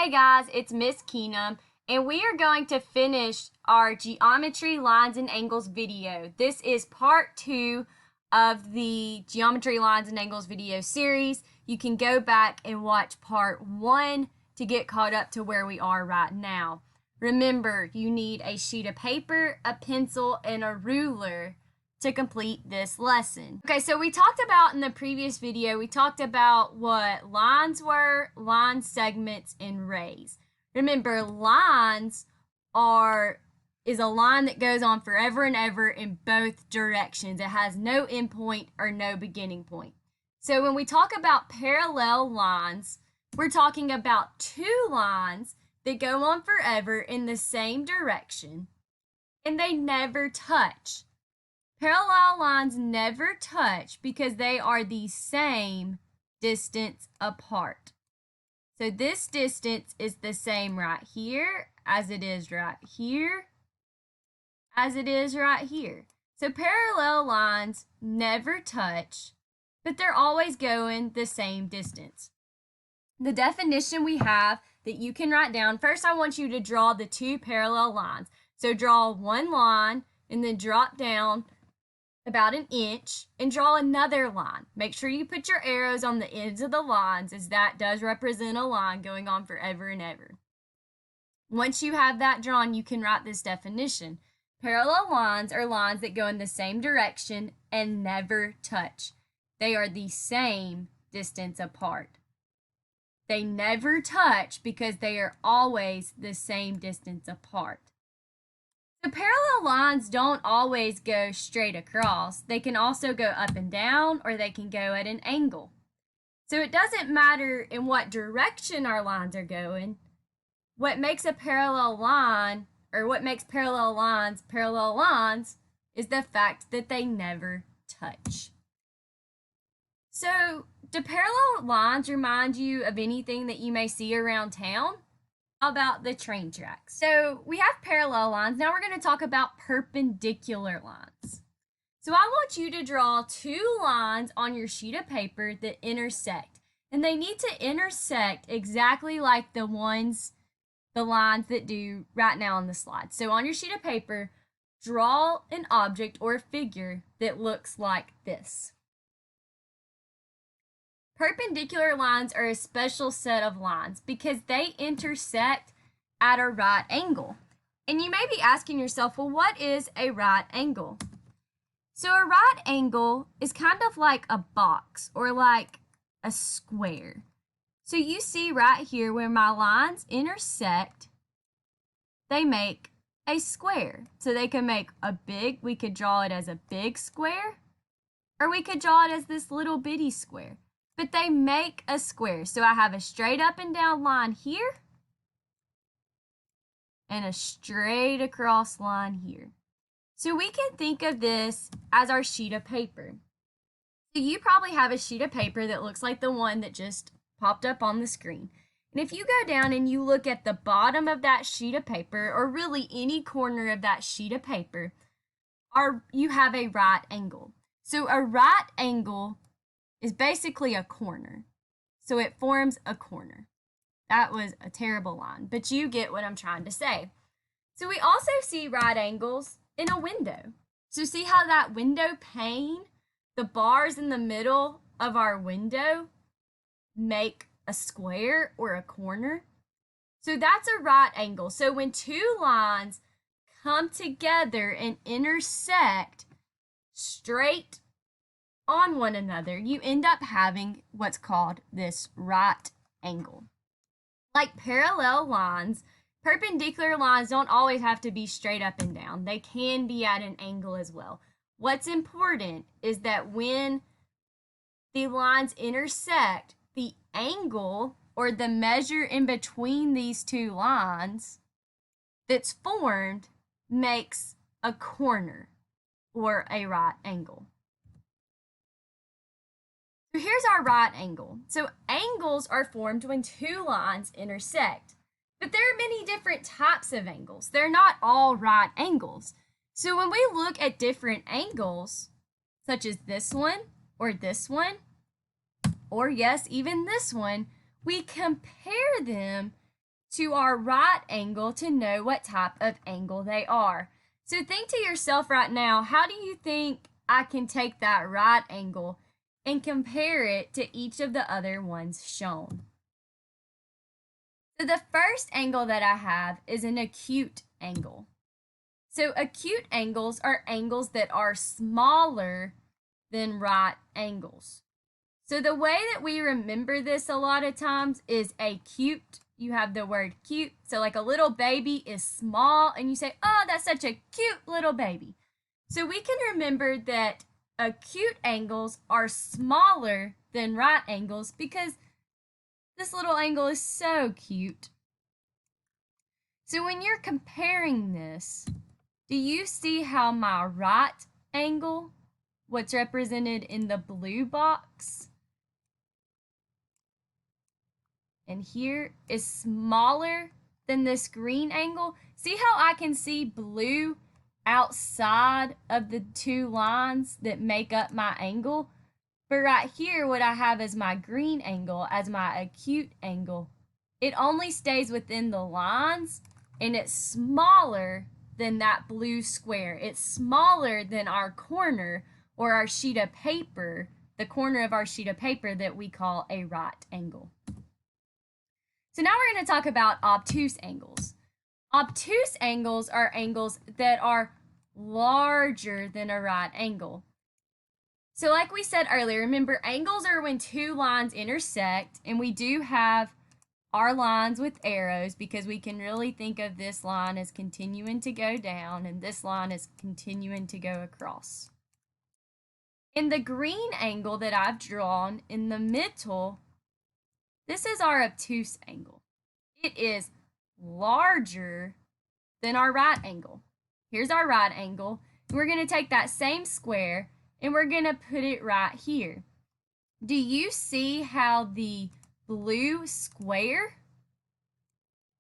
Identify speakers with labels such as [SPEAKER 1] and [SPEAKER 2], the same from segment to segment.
[SPEAKER 1] Hey guys, it's Miss Keenum, and we are going to finish our geometry lines and angles video. This is part 2 of the geometry lines and angles video series. You can go back and watch part 1 to get caught up to where we are right now. Remember, you need a sheet of paper, a pencil, and a ruler to complete this lesson. Okay, so we talked about in the previous video, we talked about what lines were, line segments, and rays. Remember, lines is a line that goes on forever and ever in both directions. It has no end point or no beginning point. So when we talk about parallel lines, we're talking about two lines that go on forever in the same direction, and they never touch. Parallel lines never touch because they are the same distance apart. So this distance is the same right here as it is right here, as it is right here. So parallel lines never touch, but they're always going the same distance. The definition we have that you can write down, first I want you to draw the two parallel lines. So draw one line and then drop down about an inch and draw another line. Make sure you put your arrows on the ends of the lines, as that does represent a line going on forever and ever. Once you have that drawn, you can write this definition. Parallel lines are lines that go in the same direction and never touch. They are the same distance apart. They never touch because they are always the same distance apart. The parallel lines don't always go straight across. They can also go up and down, or they can go at an angle. So it doesn't matter in what direction our lines are going. What makes a parallel line, or what makes parallel lines is the fact that they never touch. So do parallel lines remind you of anything that you may see around town? How about the train tracks? So we have parallel lines. Now we're going to talk about perpendicular lines. So I want you to draw two lines on your sheet of paper that intersect. And they need to intersect exactly like the lines that do right now on the slide. So on your sheet of paper, draw an object or a figure that looks like this. Perpendicular lines are a special set of lines because they intersect at a right angle. And you may be asking yourself, well, what is a right angle? So a right angle is kind of like a box or like a square. So you see right here where my lines intersect, they make a square. So they can make we could draw it as a big square, or we could draw it as this little bitty square. But they make a square. So I have a straight up and down line here and a straight across line here. So we can think of this as our sheet of paper. So you probably have a sheet of paper that looks like the one that just popped up on the screen. And if you go down and you look at the bottom of that sheet of paper, or really any corner of that sheet of paper, you have a right angle. So a right angle is basically a corner. So it forms a corner. That was a terrible line, but you get what I'm trying to say. So we also see right angles in a window. So see how that window pane, the bars in the middle of our window make a square or a corner? So that's a right angle. So when two lines come together and intersect straight on one another, you end up having what's called this right angle. Like parallel lines, perpendicular lines don't always have to be straight up and down. They can be at an angle as well. What's important is that when the lines intersect, the angle or the measure in between these two lines that's formed makes a corner or a right angle. So here's our right angle. So angles are formed when two lines intersect. But there are many different types of angles. They're not all right angles. So when we look at different angles, such as this one, or yes, even this one, we compare them to our right angle to know what type of angle they are. So think to yourself right now, how do you think I can take that right angle and compare it to each of the other ones shown? So the first angle that I have is an acute angle. So acute angles are angles that are smaller than right angles. So the way that we remember this a lot of times is acute. You have the word cute. So like a little baby is small and you say, oh, that's such a cute little baby. So we can remember that acute angles are smaller than right angles because this little angle is so cute. So when you're comparing this, do you see how my right angle, what's represented in the blue box, and here is smaller than this green angle? See how I can see blue outside of the two lines that make up my angle? But right here, what I have as my green angle, as my acute angle, it only stays within the lines and it's smaller than that blue square. It's smaller than our corner or our sheet of paper, the corner of our sheet of paper that we call a right angle. So now we're going to talk about obtuse angles. Obtuse angles are angles that are larger than a right angle. So like we said earlier, remember angles are when two lines intersect, and we do have our lines with arrows because we can really think of this line as continuing to go down and this line is continuing to go across. In the green angle that I've drawn in the middle, this is our obtuse angle. It is larger than our right angle. Here's our right angle. We're going to take that same square and we're going to put it right here. Do you see how the blue square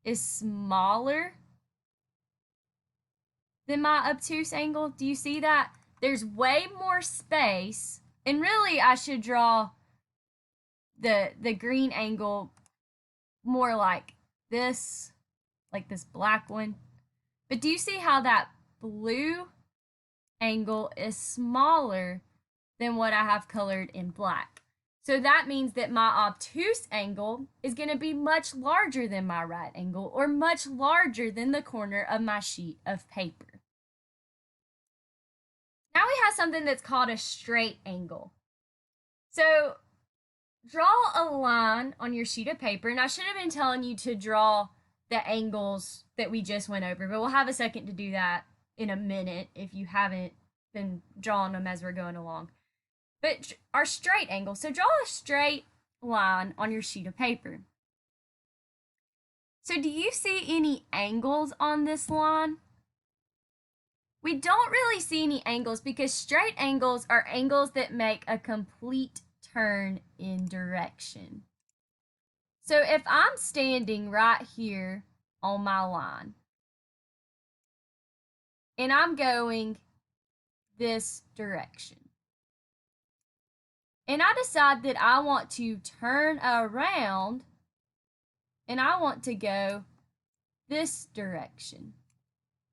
[SPEAKER 1] is smaller than my obtuse angle? Do you see that? There's way more space, and really I should draw the green angle more like this black one. But do you see how that blue angle is smaller than what I have colored in black? So that means that my obtuse angle is going to be much larger than my right angle, or much larger than the corner of my sheet of paper. Now we have something that's called a straight angle. So draw a line on your sheet of paper, and I should have been telling you to draw the angles that we just went over, but we'll have a second to do that in a minute if you haven't been drawing them as we're going along. But our straight angle, so draw a straight line on your sheet of paper. So do you see any angles on this line? We don't really see any angles because straight angles are angles that make a complete turn in direction. So if I'm standing right here on my line and I'm going this direction, and I decide that I want to turn around and I want to go this direction,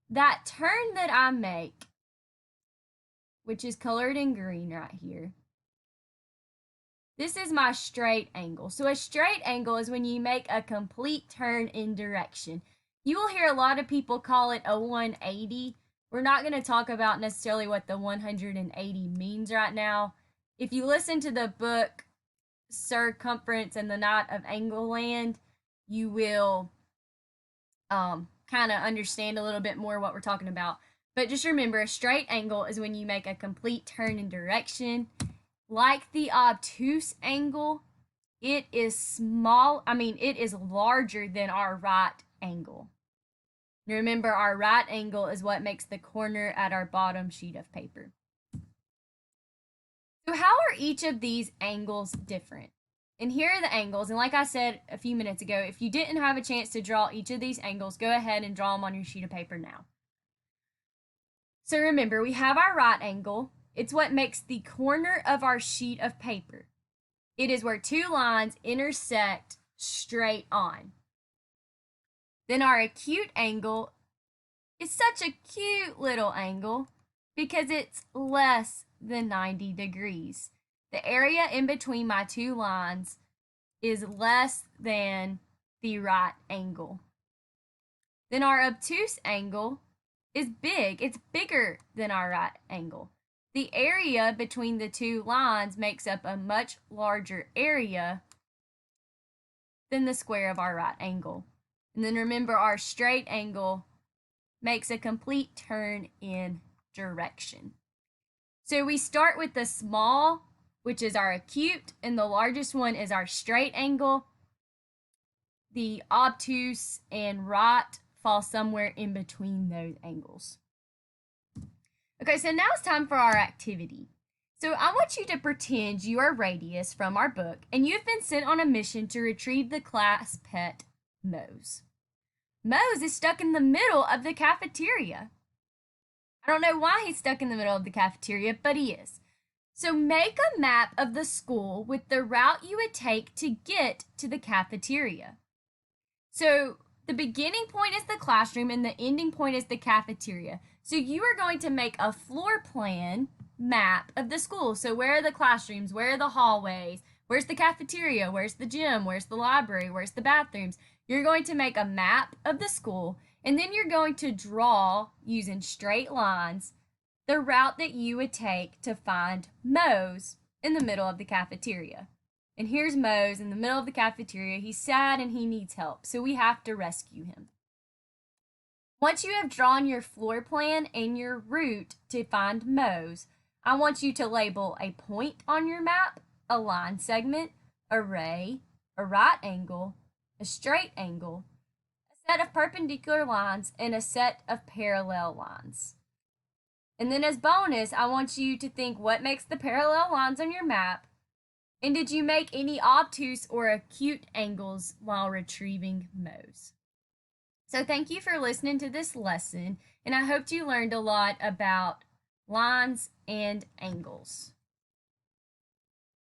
[SPEAKER 1] that turn that I make, which is colored in green right here, this is my straight angle. So a straight angle is when you make a complete turn in direction. You will hear a lot of people call it a 180. We're not going to talk about necessarily what the 180 means right now. If you listen to the book Cumference and the Knight of Angleland, you will kind of understand a little bit more what we're talking about. But just remember, a straight angle is when you make a complete turn in direction. Like the obtuse angle, it is larger than our right angle. Remember, our right angle is what makes the corner at our bottom sheet of paper. So how are each of these angles different? And here are the angles, and like I said a few minutes ago, if you didn't have a chance to draw each of these angles, go ahead and draw them on your sheet of paper now. So remember, we have our right angle. It's what makes the corner of our sheet of paper. It is where two lines intersect straight on. Then our acute angle is such a cute little angle because it's less than 90 degrees. The area in between my two lines is less than the right angle. Then our obtuse angle is big. It's bigger than our right angle. The area between the two lines makes up a much larger area than the square of our right angle. And then remember, our straight angle makes a complete turn in direction. So we start with the small, which is our acute, and the largest one is our straight angle. The obtuse and right fall somewhere in between those angles. Okay, so now it's time for our activity. So I want you to pretend you are Radius from our book, and you've been sent on a mission to retrieve the class pet, Mose. Mose is stuck in the middle of the cafeteria. I don't know why he's stuck in the middle of the cafeteria, but he is. So make a map of the school with the route you would take to get to the cafeteria. So the beginning point is the classroom and the ending point is the cafeteria. So you are going to make a floor plan map of the school. So where are the classrooms? Where are the hallways? Where's the cafeteria? Where's the gym? Where's the library? Where's the bathrooms? You're going to make a map of the school, and then you're going to draw, using straight lines, the route that you would take to find Mose in the middle of the cafeteria. And here's Mose in the middle of the cafeteria. He's sad and he needs help, so we have to rescue him. Once you have drawn your floor plan and your route to find Mose, I want you to label a point on your map, a line segment, a ray, a right angle, a straight angle, a set of perpendicular lines, and a set of parallel lines. And then as bonus, I want you to think what makes the parallel lines on your map, and did you make any obtuse or acute angles while retrieving Mose? So thank you for listening to this lesson, and I hope you learned a lot about lines and angles.